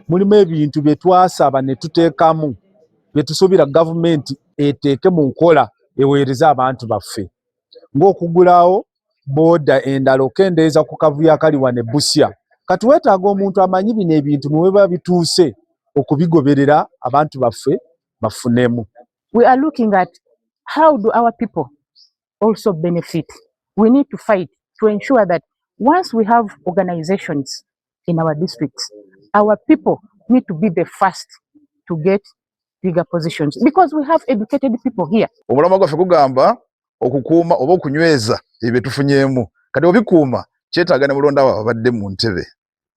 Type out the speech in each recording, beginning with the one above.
mulimu ebintu bye twasaba ne tuteekamu bye tusuubira gavumenti eteeke mu nkola eweereza abantu baffe ng'okugulawo booda endala okendeeza ku kavuyo akali wano e Busia. Kati weetaaga omuntu amanyi bino ebintu ne bwe bituuse okubigoberera abantu baffe bafunemu. We are looking at how do our people also benefit. We need to fight to ensure that once we have organizations in our districts, our people need to be the first to get bigger positions because we have educated people here. Omulama gwaffe kugamba okukuuma oba okunyweza ebyo tufunyeemu kati obikuuma kyetaaga ne mulonda abadde mu ntebe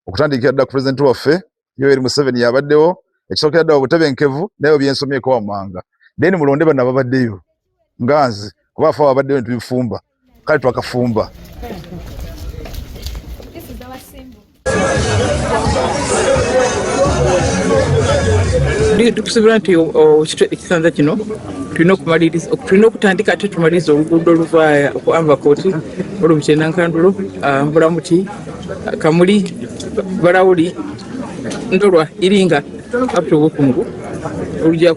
okutandikira ddala ku pulezidenti waffe Yoweri Museveni yabaddewo ekisookera ddala obutebenkevu naye byensomyeko wammanga then mulonde bano ababaddeyo nganzi kuba afa abaddeyo ntubifumba kale twakafumba. Tukusubira nti ekisanza kino tulina okutandika ate tumaliriza oluguudo oluva ku Anvakooti olubukyenankandulo Mbulamuti Kamuli Balawuli Ndolwa Iringa up to Bukungu ojja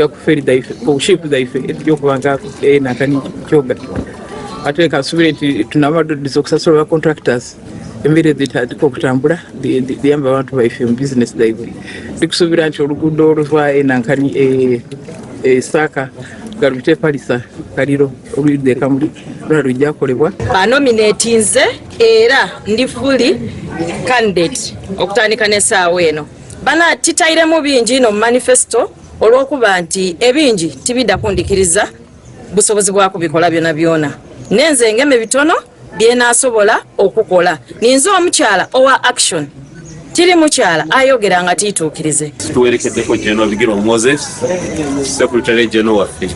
ku feri daife ku ship daife ejja okubanga nakani kyoga ate kasubire nti tunamadodiza okusasula contractors embeera zitandika okutambula ziyamba abantu baife mu business daive. Tukusubira nti oluguudo oluva nankani Saaka galubite Palisa Kaliro oluyidde Kamuli lujja kukolebwa. Nominate nze era ndi fully candidate okutandika n'essaawa eno. Bana titairemu bingi no manifesto olw'okuba nti ebingi tibidda kundikiriza busobozi bwa kubikola byonna byonna. Nenze ngeme bitono byenaasobola okukola. Ninze omukyala owa action. Tiri mukyala ayogera nga tiituukirize. Tuwerekeddeko General Bigirwa Moses, Secretary General waffe.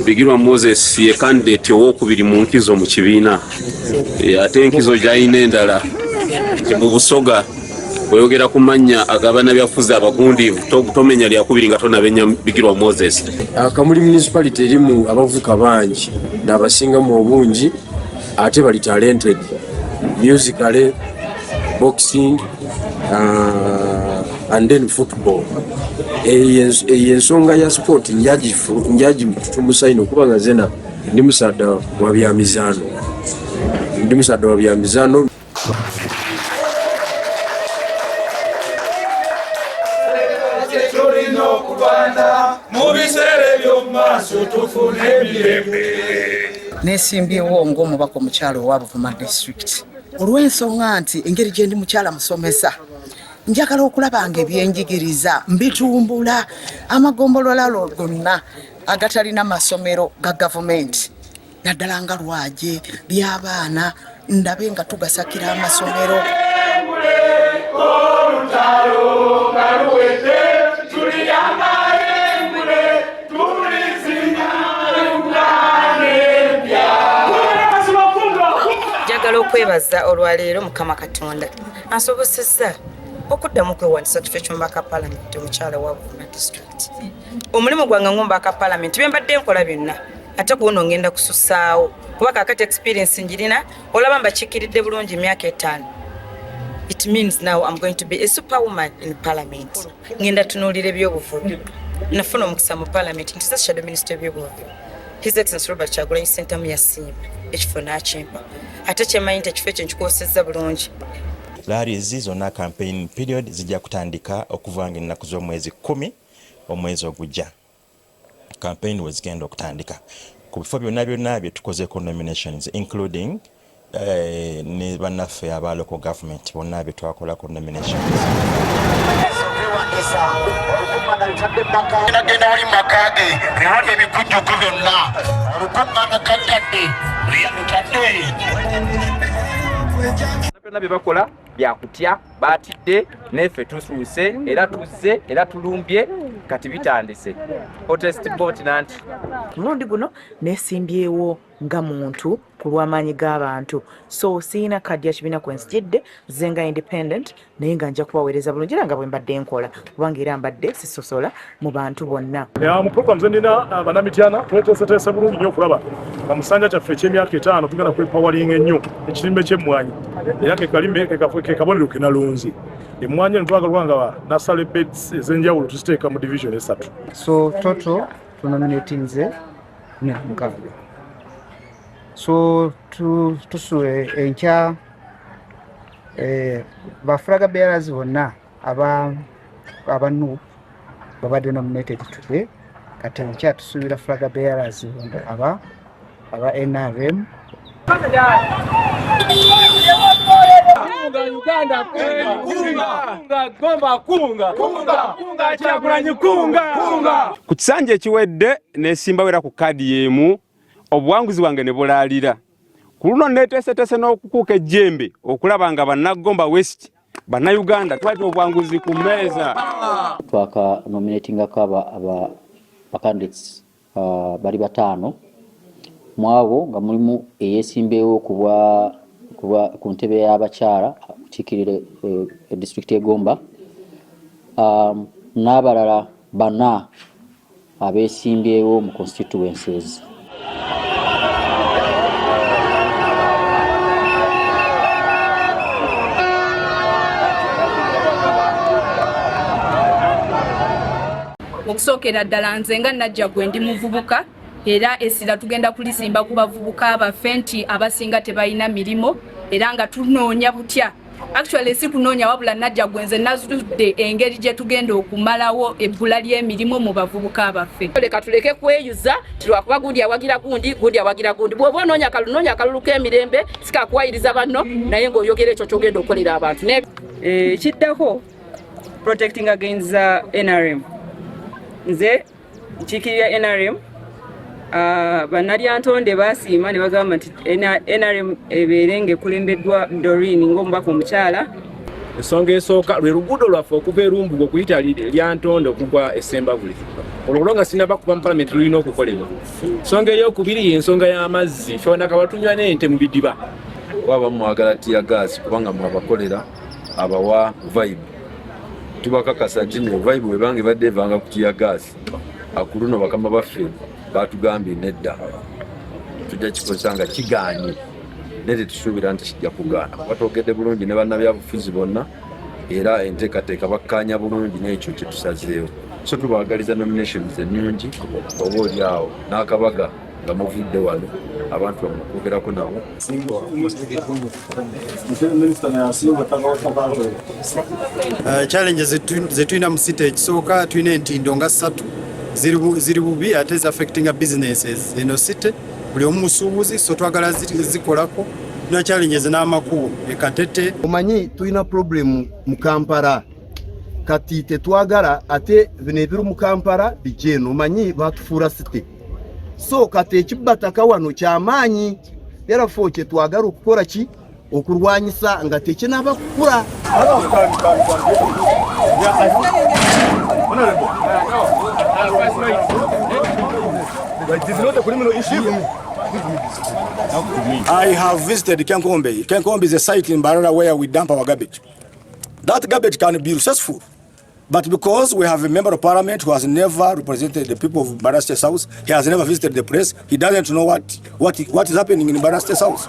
Bigirwa Moses ye candidate owokubiri mu nkizo mu kibiina. Ate enkizo gy'alina endala mu Busoga oyogera ku mannya agabana byafuzi abagundiivu tomenya lyakubiri nga tonabenya Bigirwa Moses. Kamuli municipality erimu abavuka bangi n'abasinga mu obungi ate bali talented musically, boxing and then football. Ensonga ya sport njaji tutumusaino kubanga zena ndi musada wa byamizano. Nesimbyewo ng'omubaka omukyalo owa Buvuma district olw'ensonga nti engeri gye ndi mukyala musomesa njagala okulaba nga ebyenjigiriza mbitumbula amagombolola gonna agatalina masomero ga gavumenti naddala nga Lwaje by'abaana ndabe nga tugasakira amasomero. Okwebaza olwaleero Mukama Katonda ansobosezza okuddamu kwewandiisa tufe ky'omubaka Parliament omukyala wa Buvuma district. Omulimu gwange ng'omubaka Parliament bye mbadde nkola byonna ate kuno ngenda kusussaawo kuba kaakati experience njirina olaba mbakiikiridde bulungi emyaka 5. It means now I'm going to be a superwoman in Parliament. Ngenda tunuulira ebyobuvubi. Nafuna omukisa mu Parliament nti Shadow Minister ebyobuvubi. His Excellency Robert Kyagulanyi Ssentamu yasimba ekifo n'akimpa. Ate kyemanyi nti ekifo ekyo nkikosezza bulungi. Rallies zonna campaign period zijja kutandika okuva ng'ennaku z'omwezi 10 omwezi ogujja. Campaign wezigenda okutandika. Ku bifo byonna bye tukozeeko nominations including ne bannaffe aba local government bonna bye twakolako nominations. Nagenda wali makage ewali ebikujjuko byonna olukuŋŋaana kaddadde byonna bye bakola byakutya baatidde neffe tusuuse era tuzze era tulumbye kati bitandise hotest bot nanti mulundi guno nesimbyewo nga muntu ku lw'amaanyi g'abantu so siina kadi ya kibiina kwensijidde zenga independent naye nga nja kubaweereza bulungi era nga bwe mbadde nkola kubanga era mbadde sisosola mu bantu bonna. Mu programs endina bannamityana tweteeseteese bulungi nnyo okulaba nga mu ssanja kyaffe eky'emyaka 5 tugenda kwepawalinga ennyo ekirimbe ky'emmwanyi era ke kabonero ke nalungi. bulungi emmwanyi ntwagala nga nasale beds ez'enjawulo tuziteeka mu division 3. So total tunominatinze ne mukaga. So tusule enkya baflaga bearers bonna abanu babadde nominated today. Kati enkya tusuubira flaga bearers aba NRM. Uganda kunga Kyagulanyi kunga. Ku kisanja ekiwedde nesimba wera ku kadi yemu obuwanguzi bwange ne bulaalira. Ku luno neeteeseteese n'okukuuka ejjembe okulaba nga Bannagomba West Bannayuganda twalina obuwanguzi ku mmeeza. Twaka nominatingako aba candidates bali bataano mwabo nga mulimu eyeesimbeewo ku ntebe y'abakyala kiikirire district y'Egomba, n'abalala bana abeesimbyewo mu constituencies. Okusookera ddala nze nga Najjagwe ndi muvubuka era essira tugenda kulisimba ku bavubuka abaffe nti abasinga tebalina mirimo era nga tunoonya butya. Actually si kunoonya wabula Najjagwe nze nazudde engeri gye tugenda okumalawo ebbula ly'emirimu mu bavubuka abaffe. Leka tuleke kweyuza lwakuba gundi awagira gundi bw'oba onoonya akalulu k'emirembe sikakuwayiriza banno naye ng'oyogera ekyo kyogenda okukolera abantu. Kiddako protecting against NRM. Nze nkiikirira NRM bannalyantonde basiima ne bagamba nti NRM ebeere ng'ekulembeddwa Doreen ng'omubaka omukyala. Ensonga esooka lwe luguudo lwaffe okuva Erumbugo okuyita Lyantonde okugwa e Sembabule. Olwo nga sinaba kuba mu Parliament lulina okukolebwa. Ensonga ey'okubiri y'ensonga y'amazzi. Ffe kaba tunywa n'ente mu bidiba. Waba mwagala tiya gas kubanga mwabakolera abawa vibe. Tubakakasa nti ne vibe webange badde evanga ku tiya gas. Akuluno bakama baffe batugambye nedda. Tujja kikosa nga kigaanye. Nete tusuubira nti kijja kugaana. Batwogedde bulungi ne bannabyabufuzi bonna era enteekateeka bakkaanya bulungi n'ekyo kye tusazeewo. So tubaagaliza nominations ennungi oba olyawo n'akabaga nga muvudde wano abantu bamukwogerako nabo. Challenges ze tulina mu city ekisooka tulina entindo nga 3 ziri bubi ate zi affecting businesses eno city buli omu musuubuzi so twagala zikolako na challenges n'amakubo ekatete. Omanyi tulina problem mu Kampala kati tetwagala ate bino ebiri mu Kampala bijeno omanyi batufuura city so kati ekibataka wano kyamaanyi era fo kye twagala okukola ki okulwanyisa nga tekinaba kukula. I have visited Kenkombe. Kenkombe is a site in Barara where we dump our garbage. That garbage can be successful, but because we have a member of parliament who has never represented the people of Barara State House, he has never visited the place, he doesn't know what is happening in Barara State House.